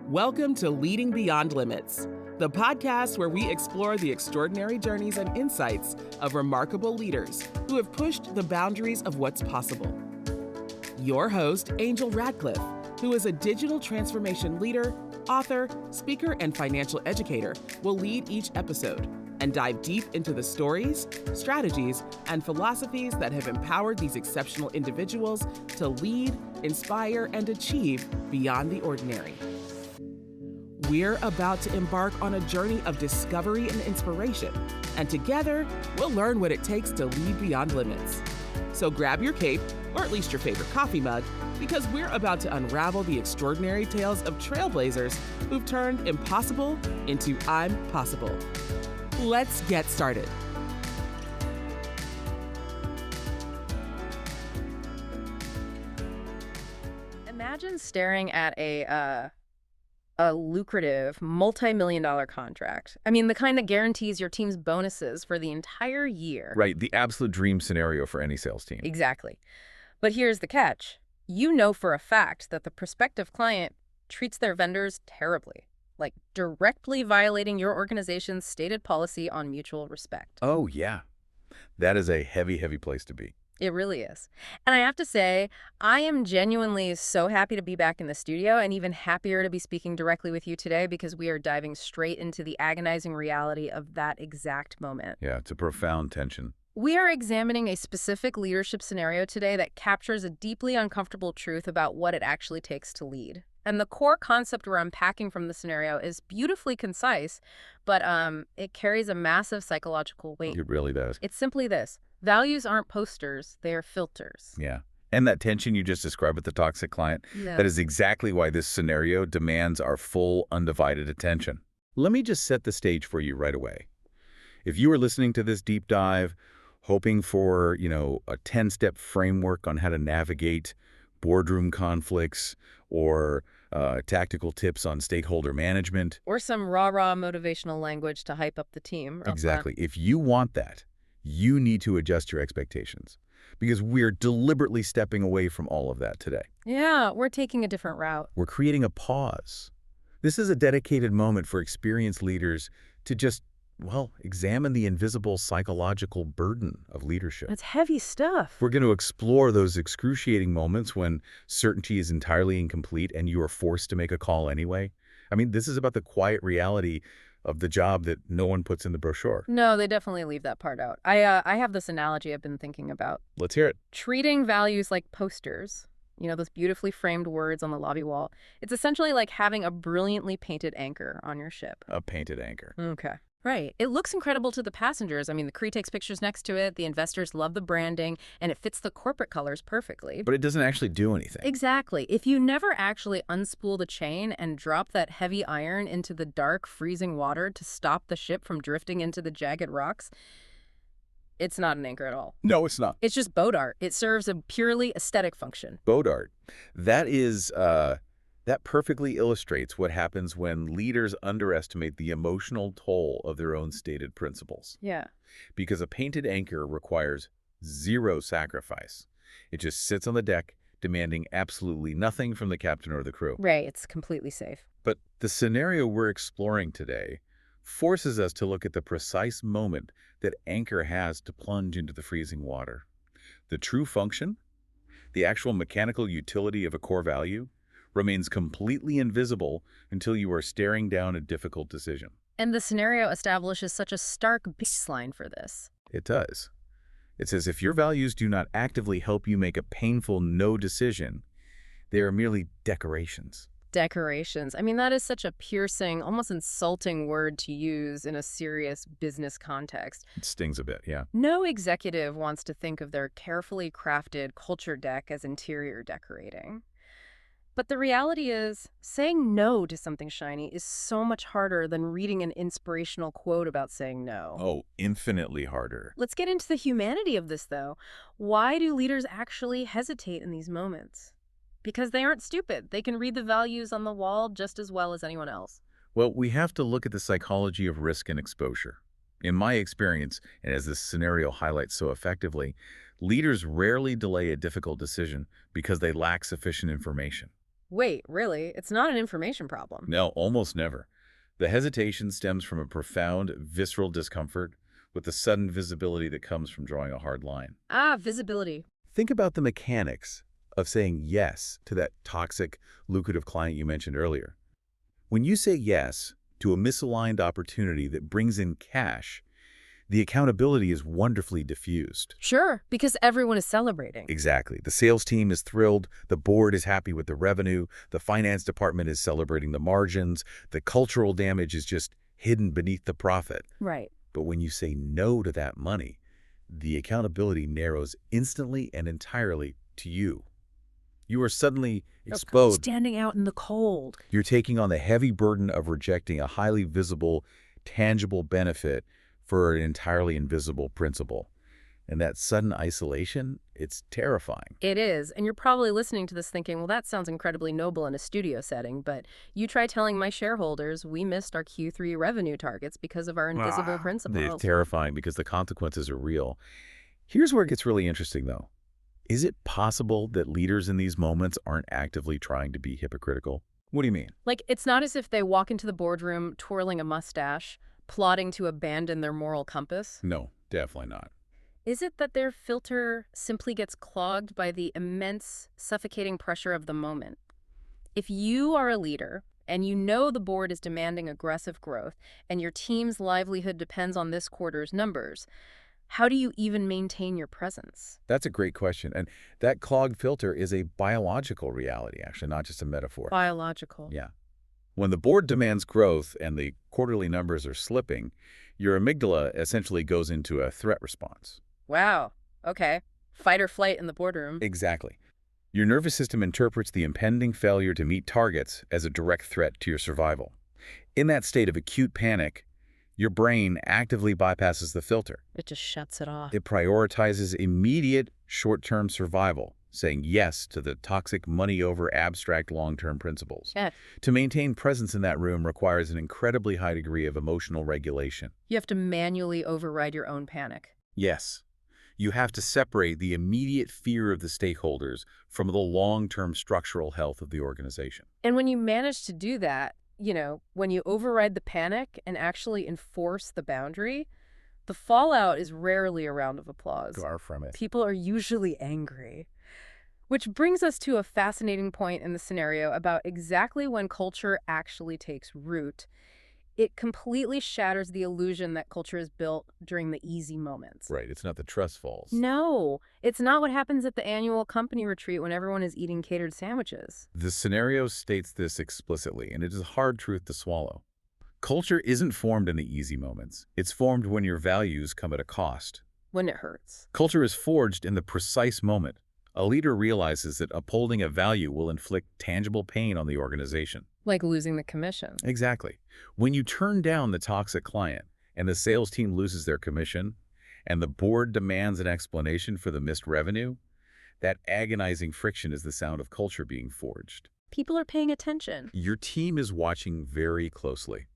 Welcome to Leading Beyond Limits, the podcast where we explore the extraordinary journeys and insights of remarkable leaders who have pushed the boundaries of what's possible. Your host, Angel Radcliffe, who is a digital transformation leader, author, speaker, and financial educator, will lead each episode and dive deep into the stories, strategies, and philosophies that have empowered these exceptional individuals to lead, inspire, and achieve beyond the ordinary. We're about to embark on a journey of discovery and inspiration, and together, we'll learn what it takes to lead beyond limits. So grab your cape, or at least your favorite coffee mug, because we're about to unravel the extraordinary tales of trailblazers who've turned impossible into I'm possible. Let's get started. Imagine staring at a lucrative multi-million-dollar contract. I mean, the kind that guarantees your team's bonuses for the entire year. Right, the absolute dream scenario for any sales team. Exactly. But here's the catch. You know for a fact that the prospective client treats their vendors terribly, like directly violating your organization's stated policy on mutual respect. Oh, yeah. That is a heavy, heavy place to be. It really is. And I have to say, I am genuinely so happy to be back in the studio and even happier to be speaking directly with you today because we are diving straight into the agonizing reality of that exact moment. Yeah, it's a profound tension. We are examining a specific leadership scenario today that captures a deeply uncomfortable truth about what it actually takes to lead. And the core concept we're unpacking from the scenario is beautifully concise, but it carries a massive psychological weight. It really does. It's simply this. Values aren't posters, they are filters. Yeah. And that tension you just described with the toxic client, that is exactly why this scenario demands our full, undivided attention. Let me just set the stage for you right away. If you were listening to this deep dive, hoping for, a 10-step framework on how to navigate boardroom conflicts or tactical tips on stakeholder management. Or some rah-rah motivational language to hype up the team. Exactly. If you want that, you need to adjust your expectations because we're deliberately stepping away from all of that today. Yeah, we're taking a different route. We're creating a pause. This is a dedicated moment for experienced leaders to just, examine the invisible psychological burden of leadership. That's heavy stuff. We're going to explore those excruciating moments when certainty is entirely incomplete and you are forced to make a call anyway. I mean, this is about the quiet reality of the job that no one puts in the brochure. No, they definitely leave that part out. I have this analogy I've been thinking about. Let's hear it. Treating values like posters, those beautifully framed words on the lobby wall. It's essentially like having a brilliantly painted anchor on your ship. A painted anchor. Okay. Right. It looks incredible to the passengers. I mean, the crew takes pictures next to it, the investors love the branding, and it fits the corporate colors perfectly. But it doesn't actually do anything. Exactly. If you never actually unspool the chain and drop that heavy iron into the dark, freezing water to stop the ship from drifting into the jagged rocks, it's not an anchor at all. No, it's not. It's just boat art. It serves a purely aesthetic function. Boat art. That perfectly illustrates what happens when leaders underestimate the emotional toll of their own stated principles. Yeah. Because a painted anchor requires zero sacrifice. It just sits on the deck, demanding absolutely nothing from the captain or the crew. Right. It's completely safe. But the scenario we're exploring today forces us to look at the precise moment that anchor has to plunge into the freezing water. The true function, the actual mechanical utility of a core value, remains completely invisible until you are staring down a difficult decision. And the scenario establishes such a stark baseline for this. It does. It says if your values do not actively help you make a painful no decision, they are merely decorations. Decorations. I mean, that is such a piercing, almost insulting word to use in a serious business context. It stings a bit, yeah. No executive wants to think of their carefully crafted culture deck as interior decorating. But the reality is, saying no to something shiny is so much harder than reading an inspirational quote about saying no. Oh, infinitely harder. Let's get into the humanity of this, though. Why do leaders actually hesitate in these moments? Because they aren't stupid. They can read the values on the wall just as well as anyone else. Well, we have to look at the psychology of risk and exposure. In my experience, and as this scenario highlights so effectively, leaders rarely delay a difficult decision because they lack sufficient information. Wait, really? It's not an information problem. No, almost never. The hesitation stems from a profound visceral discomfort with the sudden visibility that comes from drawing a hard line. Ah, visibility. Think about the mechanics of saying yes to that toxic, lucrative client you mentioned earlier. When you say yes to a misaligned opportunity that brings in cash, the accountability is wonderfully diffused. Sure, because everyone is celebrating. Exactly. The sales team is thrilled, the board is happy with the revenue, the finance department is celebrating the margins, the cultural damage is just hidden beneath the profit. Right. But when you say no to that money, the accountability narrows instantly and entirely to you. You are suddenly exposed. Standing out in the cold. You're taking on the heavy burden of rejecting a highly visible, tangible benefit for an entirely invisible principle. And that sudden isolation, it's terrifying. It is, and you're probably listening to this thinking, well, that sounds incredibly noble in a studio setting, but you try telling my shareholders we missed our Q3 revenue targets because of our invisible principles. It's terrifying because the consequences are real. Here's where it gets really interesting, though. Is it possible that leaders in these moments aren't actively trying to be hypocritical? What do you mean? Like, it's not as if they walk into the boardroom twirling a mustache, plotting to abandon their moral compass. No, definitely not. Is it that their filter simply gets clogged by the immense, suffocating pressure of the moment? If you are a leader, and you know the board is demanding aggressive growth, and your team's livelihood depends on this quarter's numbers, how do you even maintain your presence? That's a great question. And that clogged filter is a biological reality, actually, not just a metaphor. Biological. Yeah. When the board demands growth and the quarterly numbers are slipping, your amygdala essentially goes into a threat response. Wow. Okay. Fight or flight in the boardroom. Exactly. Your nervous system interprets the impending failure to meet targets as a direct threat to your survival. In that state of acute panic, your brain actively bypasses the filter. It just shuts it off. It prioritizes immediate short-term survival, saying yes to the toxic money over abstract long-term principles. Yeah. To maintain presence in that room requires an incredibly high degree of emotional regulation. You have to manually override your own panic. Yes. You have to separate the immediate fear of the stakeholders from the long-term structural health of the organization. And when you manage to do that, when you override the panic and actually enforce the boundary, the fallout is rarely a round of applause. Far from it. People are usually angry. Which brings us to a fascinating point in the scenario about exactly when culture actually takes root. It completely shatters the illusion that culture is built during the easy moments. Right, it's not the trust falls. No, it's not what happens at the annual company retreat when everyone is eating catered sandwiches. The scenario states this explicitly, and it is a hard truth to swallow. Culture isn't formed in the easy moments. It's formed when your values come at a cost. When it hurts. Culture is forged in the precise moment. A leader realizes that upholding a value will inflict tangible pain on the organization. Like losing the commission. Exactly. When you turn down the toxic client and the sales team loses their commission and the board demands an explanation for the missed revenue, that agonizing friction is the sound of culture being forged. People are paying attention. Your team is watching very closely.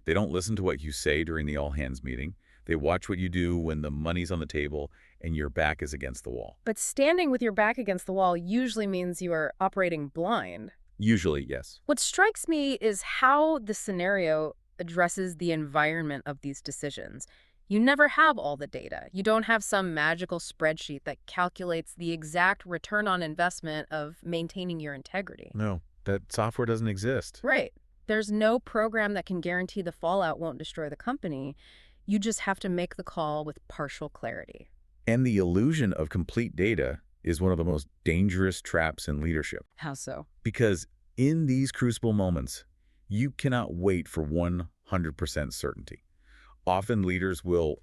They don't listen to what you say during the all-hands meeting. They watch what you do when the money's on the table and your back is against the wall. But standing with your back against the wall usually means you are operating blind. Usually, yes. What strikes me is how the scenario addresses the environment of these decisions. You never have all the data. You don't have some magical spreadsheet that calculates the exact return on investment of maintaining your integrity. No, that software doesn't exist. Right. There's no program that can guarantee the fallout won't destroy the company. You just have to make the call with partial clarity. And the illusion of complete data is one of the most dangerous traps in leadership. How so? Because in these crucible moments, you cannot wait for 100% certainty. Often leaders will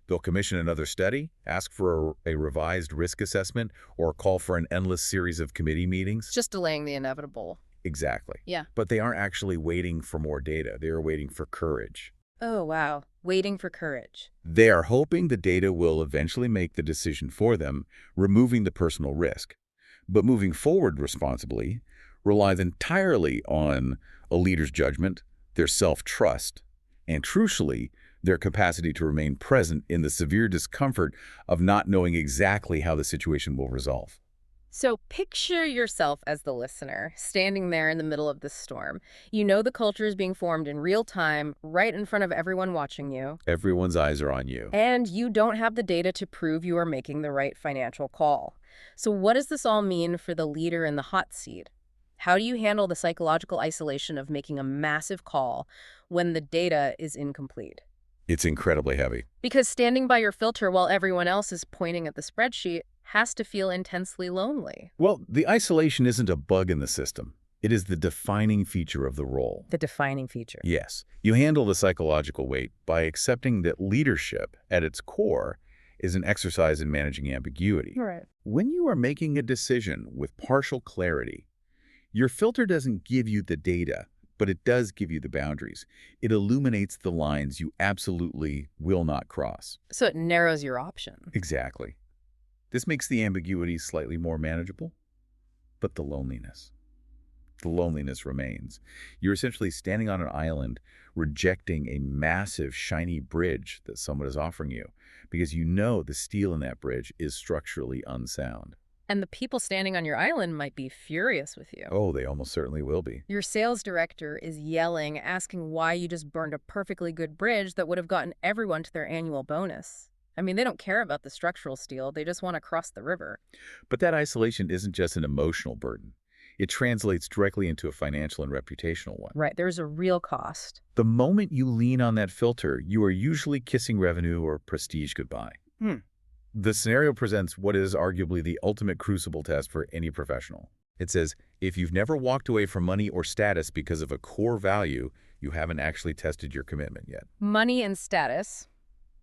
they'll commission another study, ask for a revised risk assessment, or call for an endless series of committee meetings. Just delaying the inevitable. Exactly. Yeah. But they aren't actually waiting for more data. They are waiting for courage. Oh, wow. Waiting for courage. They are hoping the data will eventually make the decision for them, removing the personal risk. But moving forward responsibly relies entirely on a leader's judgment, their self-trust, and crucially, their capacity to remain present in the severe discomfort of not knowing exactly how the situation will resolve. So picture yourself as the listener, standing there in the middle of this storm. You know the culture is being formed in real time, right in front of everyone watching you. Everyone's eyes are on you. And you don't have the data to prove you are making the right financial call. So what does this all mean for the leader in the hot seat? How do you handle the psychological isolation of making a massive call when the data is incomplete? It's incredibly heavy. Because standing by your filter while everyone else is pointing at the spreadsheet has to feel intensely lonely. Well, the isolation isn't a bug in the system. It is the defining feature of the role. The defining feature. Yes, you handle the psychological weight by accepting that leadership, at its core, is an exercise in managing ambiguity. Right. When you are making a decision with partial clarity, your filter doesn't give you the data, but it does give you the boundaries. It illuminates the lines you absolutely will not cross. So it narrows your option. Exactly. This makes the ambiguity slightly more manageable, but the loneliness remains. You're essentially standing on an island, rejecting a massive, shiny bridge that someone is offering you, because you know the steel in that bridge is structurally unsound. And the people standing on your island might be furious with you. Oh, they almost certainly will be. Your sales director is yelling, asking why you just burned a perfectly good bridge that would have gotten everyone to their annual bonus. I mean, they don't care about the structural steel. They just want to cross the river. But that isolation isn't just an emotional burden. It translates directly into a financial and reputational one. Right. There's a real cost. The moment you lean on that filter, you are usually kissing revenue or prestige goodbye. The scenario presents what is arguably the ultimate crucible test for any professional. It says, if you've never walked away from money or status because of a core value, you haven't actually tested your commitment yet. Money and status,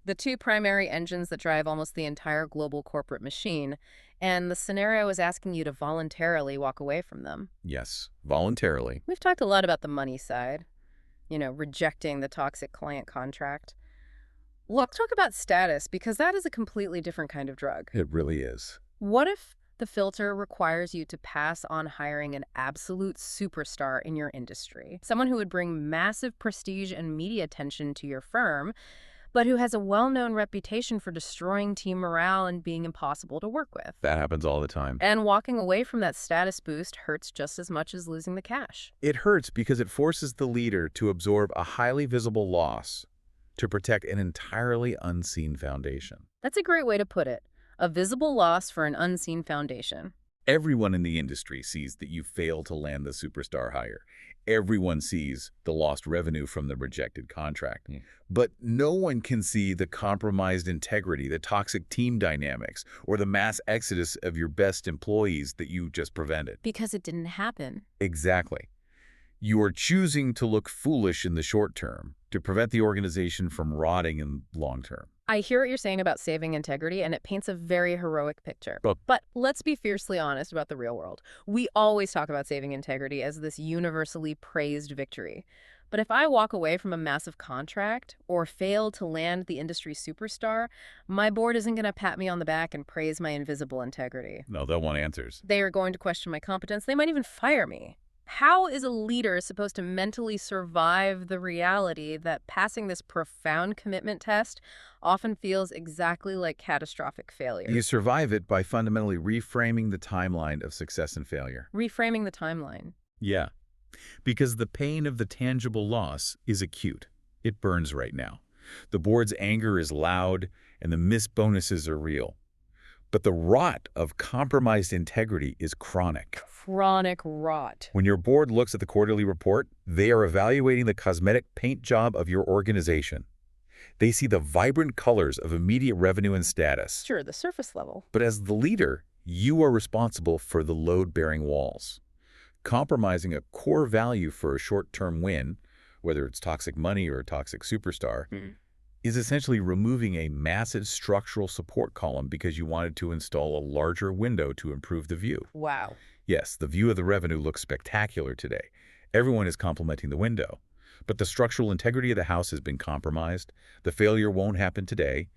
the two primary engines that drive almost the entire global corporate machine, and the scenario is asking you to voluntarily walk away from them. Yes, voluntarily. We've talked a lot about the money side, rejecting the toxic client contract. Let's talk about status, because that is a completely different kind of drug. It really is. What if the filter requires you to pass on hiring an absolute superstar in your industry? Someone who would bring massive prestige and media attention to your firm, but who has a well-known reputation for destroying team morale and being impossible to work with. That happens all the time. And walking away from that status boost hurts just as much as losing the cash. It hurts because it forces the leader to absorb a highly visible loss to protect an entirely unseen foundation. That's a great way to put it. A visible loss for an unseen foundation. Everyone in the industry sees that you failed to land the superstar hire. Everyone sees the lost revenue from the rejected contract. But no one can see the compromised integrity, the toxic team dynamics, or the mass exodus of your best employees that you just prevented. Because it didn't happen. Exactly. You are choosing to look foolish in the short term to prevent the organization from rotting in the long term. I hear what you're saying about saving integrity, and it paints a very heroic picture. But let's be fiercely honest about the real world. We always talk about saving integrity as this universally praised victory. But if I walk away from a massive contract or fail to land the industry superstar, my board isn't going to pat me on the back and praise my invisible integrity. No, they'll want answers. They are going to question my competence. They might even fire me. How is a leader supposed to mentally survive the reality that passing this profound commitment test often feels exactly like catastrophic failure? You survive it by fundamentally reframing the timeline of success and failure. Reframing the timeline. Yeah, because the pain of the tangible loss is acute. It burns right now. The board's anger is loud, and the missed bonuses are real. But the rot of compromised integrity is chronic. Chronic rot. When your board looks at the quarterly report, they are evaluating the cosmetic paint job of your organization. They see the vibrant colors of immediate revenue and status. Sure, the surface level. But as the leader, you are responsible for the load-bearing walls. Compromising a core value for a short-term win, whether it's toxic money or a toxic superstar, is essentially removing a massive structural support column because you wanted to install a larger window to improve the view. Wow. Yes, the view of the revenue looks spectacular today. Everyone is complimenting the window. But the structural integrity of the house has been compromised. The failure won't happen today,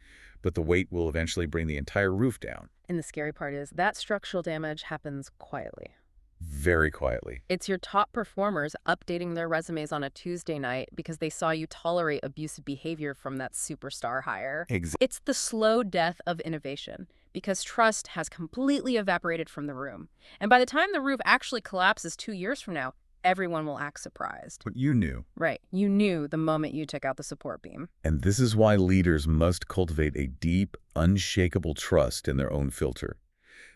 but the weight will eventually bring the entire roof down. And the scary part is that structural damage happens quietly. very quietly. It's your top performers updating their resumes on a Tuesday night because they saw you tolerate abusive behavior from that superstar hire. It's the slow death of innovation because trust has completely evaporated from the room. And by the time the roof actually collapses 2 years from now, everyone will act surprised. But you knew. Right. You knew the moment you took out the support beam. And this is why leaders must cultivate a deep, unshakable trust in their own filter.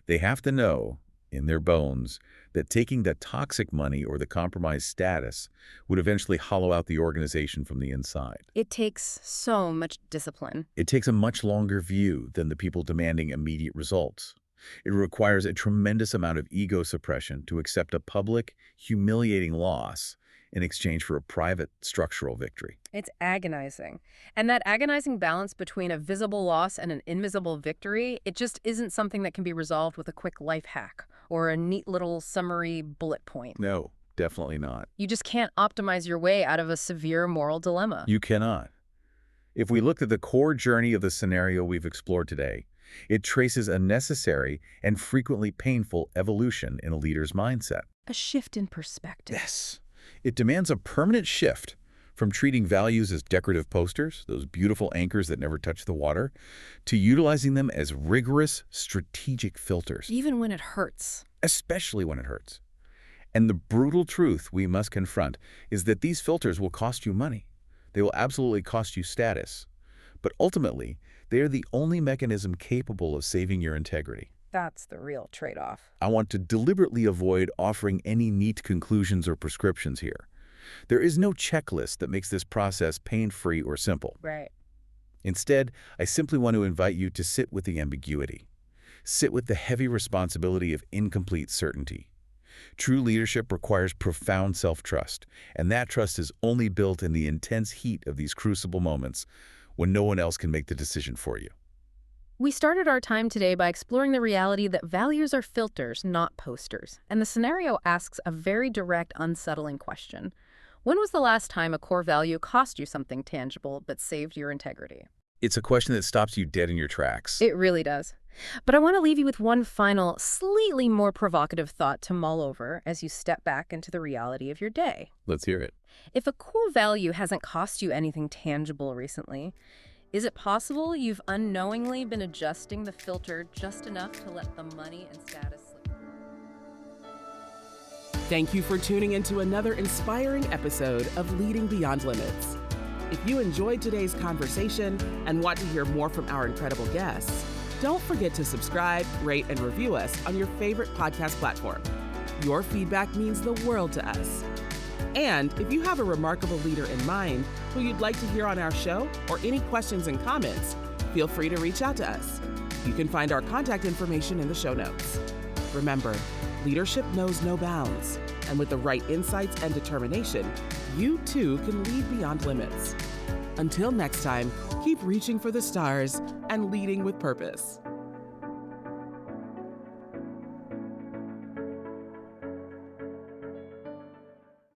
They have to know, in their bones, that taking the toxic money or the compromised status would eventually hollow out the organization from the inside. It takes so much discipline. It takes a much longer view than the people demanding immediate results. It requires a tremendous amount of ego suppression to accept a public, humiliating loss in exchange for a private, structural victory. It's agonizing. And that agonizing balance between a visible loss and an invisible victory, it just isn't something that can be resolved with a quick life hack or a neat little summary bullet point. No, definitely not. You just can't optimize your way out of a severe moral dilemma. You cannot. If we look at the core journey of the scenario we've explored today, it traces a necessary and frequently painful evolution in a leader's mindset. A shift in perspective. Yes. It demands a permanent shift from treating values as decorative posters, those beautiful anchors that never touch the water, to utilizing them as rigorous, strategic filters. Even when it hurts. Especially when it hurts. And the brutal truth we must confront is that these filters will cost you money. They will absolutely cost you status. But ultimately, they are the only mechanism capable of saving your integrity. That's the real trade-off. I want to deliberately avoid offering any neat conclusions or prescriptions here. There is no checklist that makes this process pain-free or simple. Right. Instead, I simply want to invite you to sit with the ambiguity. Sit with the heavy responsibility of incomplete certainty. True leadership requires profound self-trust, and that trust is only built in the intense heat of these crucible moments when no one else can make the decision for you. We started our time today by exploring the reality that values are filters, not posters. And the scenario asks a very direct, unsettling question. When was the last time a core value cost you something tangible but saved your integrity? It's a question that stops you dead in your tracks. It really does. But I want to leave you with one final, slightly more provocative thought to mull over as you step back into the reality of your day. Let's hear it. If a core value hasn't cost you anything tangible recently, is it possible you've unknowingly been adjusting the filter just enough to let the money and status slip? Thank you for tuning into another inspiring episode of Leading Beyond Limits. If you enjoyed today's conversation and want to hear more from our incredible guests, don't forget to subscribe, rate, and review us on your favorite podcast platform. Your feedback means the world to us. And if you have a remarkable leader in mind who you'd like to hear on our show or any questions and comments, feel free to reach out to us. You can find our contact information in the show notes. Remember, leadership knows no bounds, and with the right insights and determination, you too can lead beyond limits. Until next time, keep reaching for the stars and leading with purpose.